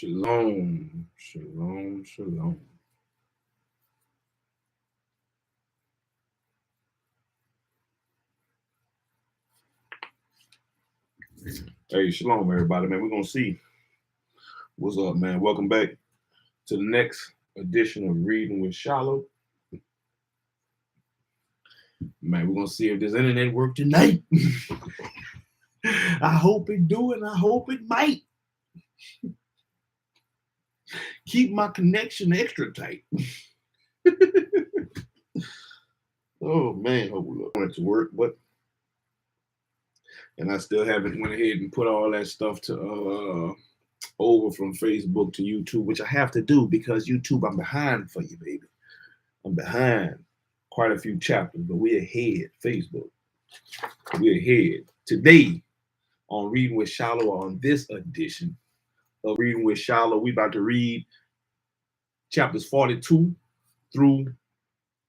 Shalom, shalom, shalom. Hey, shalom, everybody, man. We're going to see what's up, man. Welcome back to the next edition of Reading with Shilo. Man, we're going to see if this internet work tonight. I hope it do, and I hope it might. Keep my connection extra tight. Oh, man. Hope we want it to work, but and I still haven't went ahead and put all that stuff to over from Facebook to YouTube, which I have to do because YouTube, I'm behind for you, baby. I'm behind quite a few chapters, but we're ahead. Facebook, we're ahead. Today on Reading with Shilo, on this edition of Reading with Shilo, we about to read chapters 42 through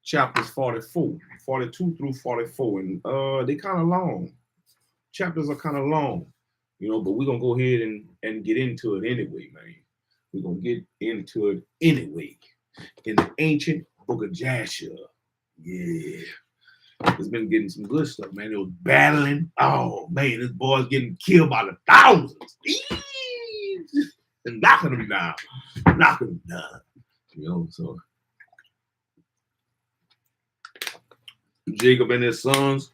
chapters 44, 42 through 44, and they kind of long. Chapters are kind of long, but we're gonna go ahead and get into it anyway, man. We're gonna get into it anyway. In the ancient book of Jasher. Yeah. It's been getting some good stuff, man. It was battling. Oh man, this boy's getting killed by the thousands. And knocking them down. Knocking them down. So Jacob and his sons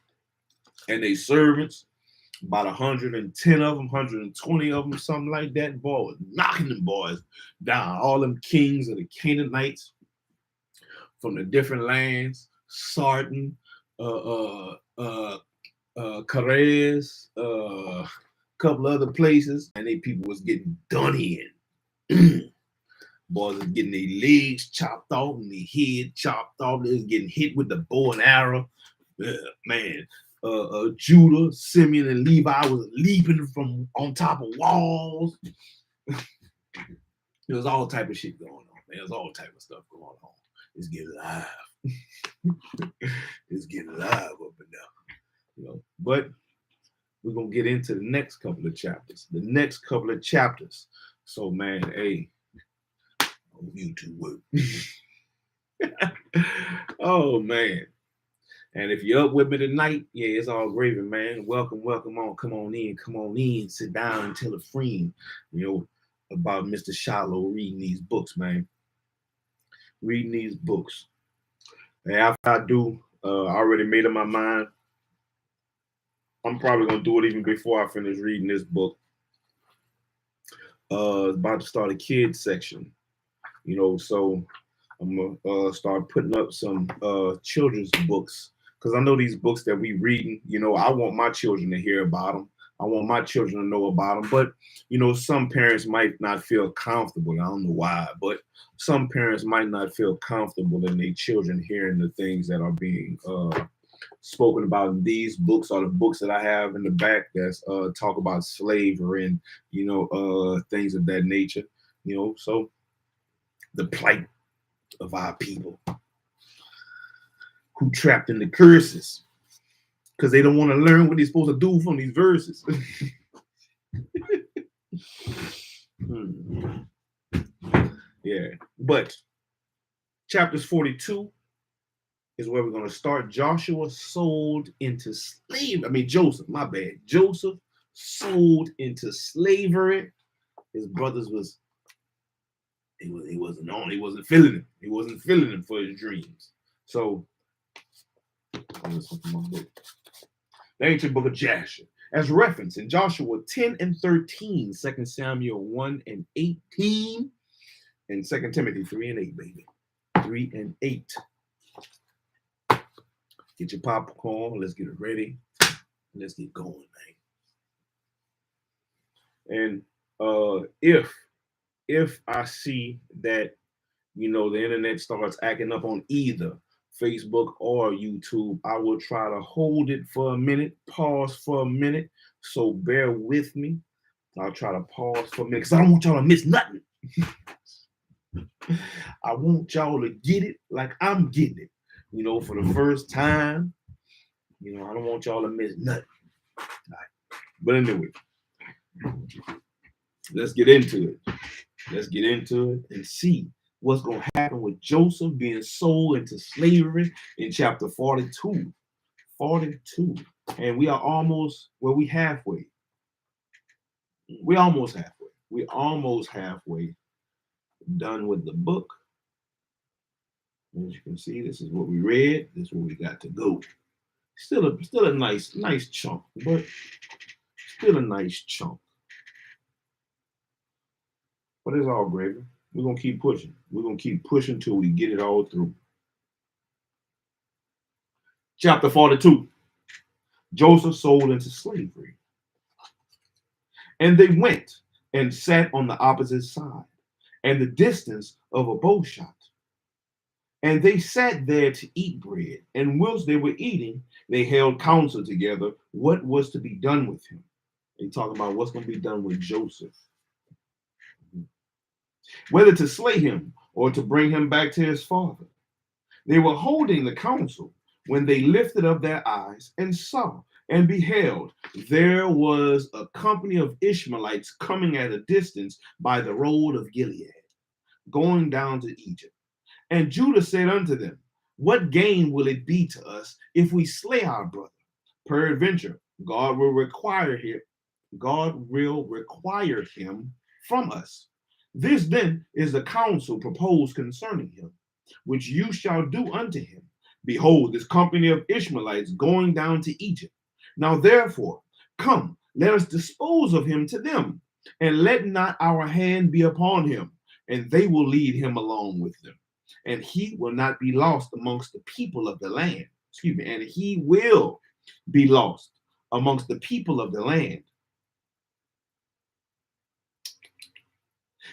and their servants, about 110 of them, 120 of them, something like that. Boy was knocking them boys down. All them kings of the Canaanites from the different lands, Sarton, Carez, a couple other places, and they people was getting done in. Boys was getting their legs chopped off and their head chopped off. They was getting hit with the bow and arrow. Man. Judah, Simeon, and Levi was leaping from on top of walls. There was all type of shit going on, man. There was all type of stuff going on. It's getting live. It's getting live up and down. But we're gonna get into the next couple of chapters. So, man, hey, YouTube work. Oh man. And if you're up with me tonight, yeah, it's all gravy, man. Welcome on. Come on in, sit down and tell a friend, about Mr. Shilo reading these books, man. Reading these books. And after I do, I already made up my mind. I'm probably gonna do it even before I finish reading this book. About to start a kids section, so I'm gonna start putting up some children's books. Because I know these books that we reading, I want my children to hear about them. I want my children to know about them. But, some parents might not feel comfortable. I don't know why, but some parents might not feel comfortable in their children hearing the things that are being spoken about in these books, or the books that I have in the back that's talk about slavery and, things of that nature, so the plight of our people who trapped in the curses because they don't want to learn what they're supposed to do from these verses. Yeah, but chapters 42 is where we're going to start. Joshua sold into slavery. Joseph, my bad. Joseph sold into slavery. His brothers he wasn't feeling him. He wasn't feeling him for his dreams. So the ancient book of Jasher, as referenced in Joshua 10 and 13, 2 Samuel 1 and 18, and 2 Timothy 3 and 8, baby. 3 and 8. Get your popcorn. Let's get it ready. Let's get going, man. And if I see that, the internet starts acting up on either Facebook or YouTube, I will try to hold it for a minute, pause for a minute. So bear with me. I'll try to pause for a minute because I don't want y'all to miss nothing. I want y'all to get it like I'm getting it, for the first time. I don't want y'all to miss nothing. Right. But anyway, let's get into it. Let's get into it and see what's going to happen with Joseph being sold into slavery in chapter 42. 42. And we are almost, well, we halfway. We almost halfway. We almost halfway done with the book. As you can see, this is what we read. This is where we got to go. Still a nice chunk, but still a nice chunk. But it's all gravy. We're gonna keep pushing. We're gonna keep pushing till we get it all through. Chapter 42. Joseph sold into slavery. And they went and sat on the opposite side, and the distance of a bow shot. And they sat there to eat bread. And whilst they were eating, they held counsel together what was to be done with him. They talk about what's going to be done with Joseph. Whether to slay him or to bring him back to his father. They were holding the counsel when they lifted up their eyes and saw and beheld, there was a company of Ishmaelites coming at a distance by the road of Gilead, going down to Egypt. And Judah said unto them, what gain will it be to us if we slay our brother? Peradventure, God will require him from us. This then is the counsel proposed concerning him, which you shall do unto him. Behold, this company of Ishmaelites going down to Egypt. Now therefore, come, let us dispose of him to them, and let not our hand be upon him, and they will lead him along with them. And he will not be lost amongst the people of the land. And he will be lost amongst the people of the land.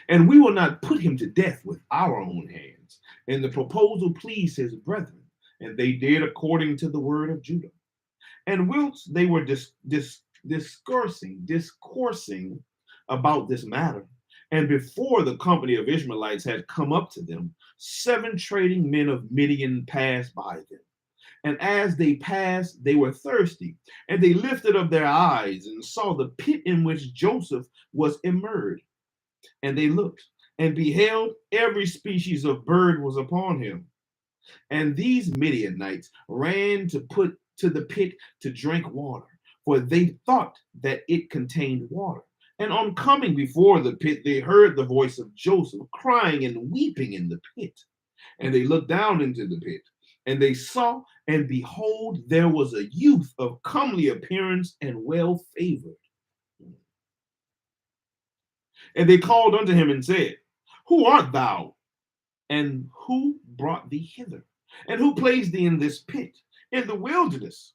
And we will not put him to death with our own hands. And the proposal pleased his brethren, and they did according to the word of Judah. And whilst they were discoursing about this matter, and before the company of Ishmaelites had come up to them, 7 trading men of Midian passed by them. And as they passed, they were thirsty, and they lifted up their eyes and saw the pit in which Joseph was immersed. And they looked and beheld every species of bird was upon him. And these Midianites ran to put to the pit to drink water, for they thought that it contained water. And on coming before the pit, they heard the voice of Joseph crying and weeping in the pit. And they looked down into the pit, and they saw, and behold, there was a youth of comely appearance and well favored. And they called unto him and said, who art thou? And who brought thee hither? And who placed thee in this pit, in the wilderness?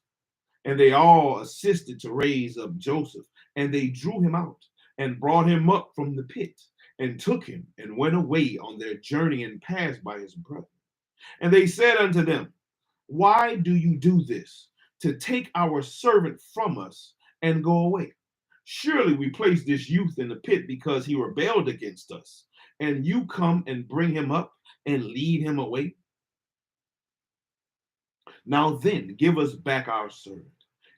And they all assisted to raise up Joseph, and they drew him out, and brought him up from the pit, and took him, and went away on their journey, and passed by his brethren. And they said unto them, why do you do this, to take our servant from us, and go away? Surely we placed this youth in the pit because he rebelled against us, and you come and bring him up and lead him away. Now then, give us back our servant.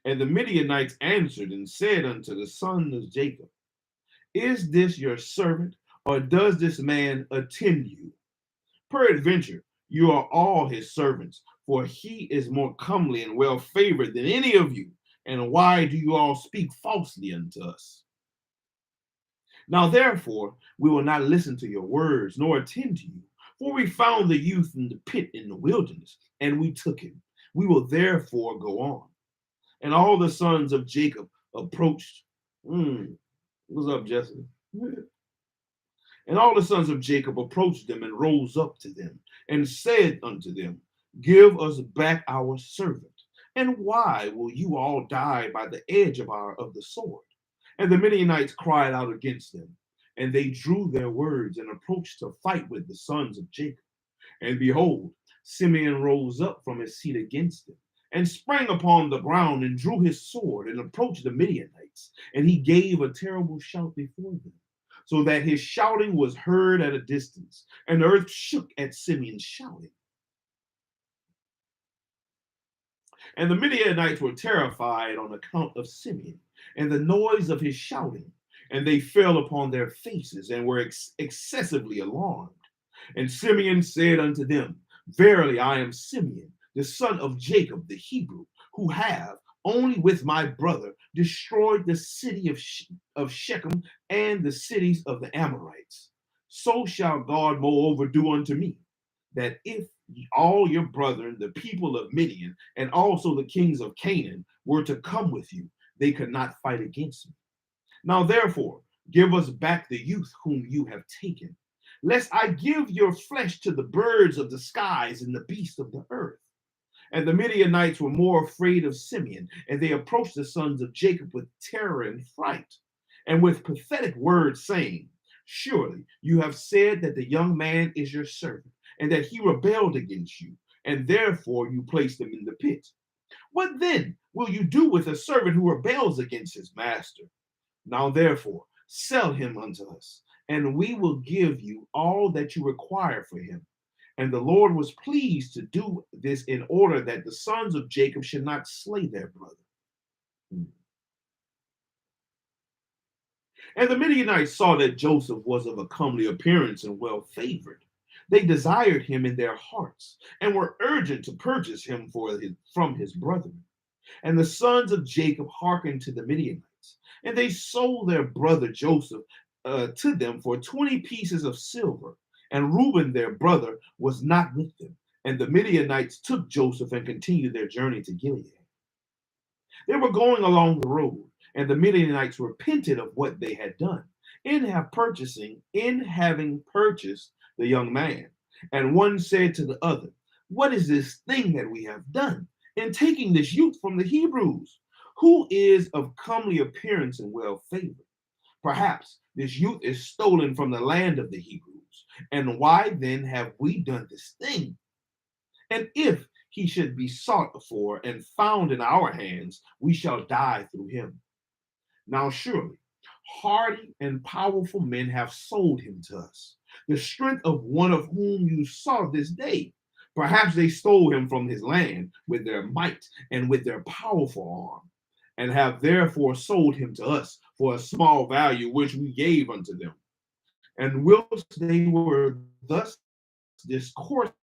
And the Midianites answered and said unto the son of Jacob, is this your servant, or does this man attend you? Peradventure, you are all his servants, for he is more comely and well favored than any of you. And why do you all speak falsely unto us? Now therefore, we will not listen to your words, nor attend to you. For we found the youth in the pit in the wilderness, and we took him. We will therefore go on. And all the sons of Jacob approached. What's up, Jesse? And all the sons of Jacob approached them and rose up to them and said unto them, give us back our servant. And why will you all die by the edge of the sword? And the Midianites cried out against them, and they drew their words and approached to fight with the sons of Jacob. And behold, Simeon rose up from his seat against them, and sprang upon the ground, and drew his sword, and approached the Midianites. And he gave a terrible shout before them, so that his shouting was heard at a distance, and the earth shook at Simeon's shouting. And the Midianites were terrified on account of Simeon, and the noise of his shouting. And they fell upon their faces and were excessively alarmed. And Simeon said unto them, Verily I am Simeon, the son of Jacob the Hebrew, who have only with my brother destroyed the city of Shechem and the cities of the Amorites. So shall God moreover do unto me, that if all your brethren, the people of Midian, and also the kings of Canaan, were to come with you, they could not fight against me. Now therefore, give us back the youth whom you have taken, lest I give your flesh to the birds of the skies and the beasts of the earth. And the Midianites were more afraid of Simeon, and they approached the sons of Jacob with terror and fright, and with pathetic words, saying, Surely you have said that the young man is your servant, and that he rebelled against you, and therefore you placed him in the pit. What then will you do with a servant who rebels against his master? Now therefore, sell him unto us, and we will give you all that you require for him. And the Lord was pleased to do this in order that the sons of Jacob should not slay their brother. And the Midianites saw that Joseph was of a comely appearance and well favored. They desired him in their hearts, and were urgent to purchase him from his brethren. And the sons of Jacob hearkened to the Midianites, and they sold their brother Joseph to them for 20 pieces of silver. And Reuben, their brother, was not with them. And the Midianites took Joseph and continued their journey to Gilead. They were going along the road, and the Midianites repented of what they had done in having purchased the young man. And one said to the other, What is this thing that we have done in taking this youth from the Hebrews, who is of comely appearance and well favored? Perhaps this youth is stolen from the land of the Hebrews. And why then have we done this thing? And if he should be sought for and found in our hands, we shall die through him. Now surely hardy and powerful men have sold him to us, the strength of one of whom you saw this day. Perhaps they stole him from his land with their might and with their powerful arm, and have therefore sold him to us for a small value which we gave unto them. And whilst they were thus discoursing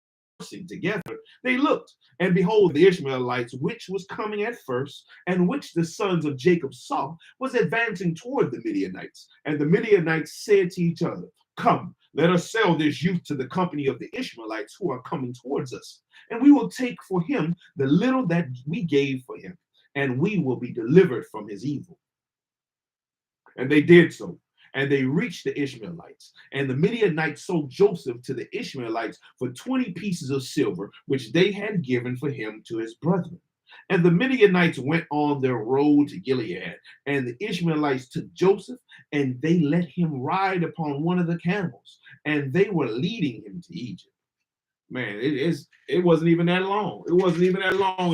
together, they looked, and behold, the Ishmaelites, which was coming at first, and which the sons of Jacob saw, was advancing toward the Midianites. And the Midianites said to each other, Come, let us sell this youth to the company of the Ishmaelites who are coming towards us, and we will take for him the little that we gave for him, and we will be delivered from his evil. And they did so. And they reached the Ishmaelites. And the Midianites sold Joseph to the Ishmaelites for 20 pieces of silver, which they had given for him to his brethren. And the Midianites went on their road to Gilead. And the Ishmaelites took Joseph, and they let him ride upon one of the camels. And they were leading him to Egypt. Man, it wasn't even that long. It wasn't even that long.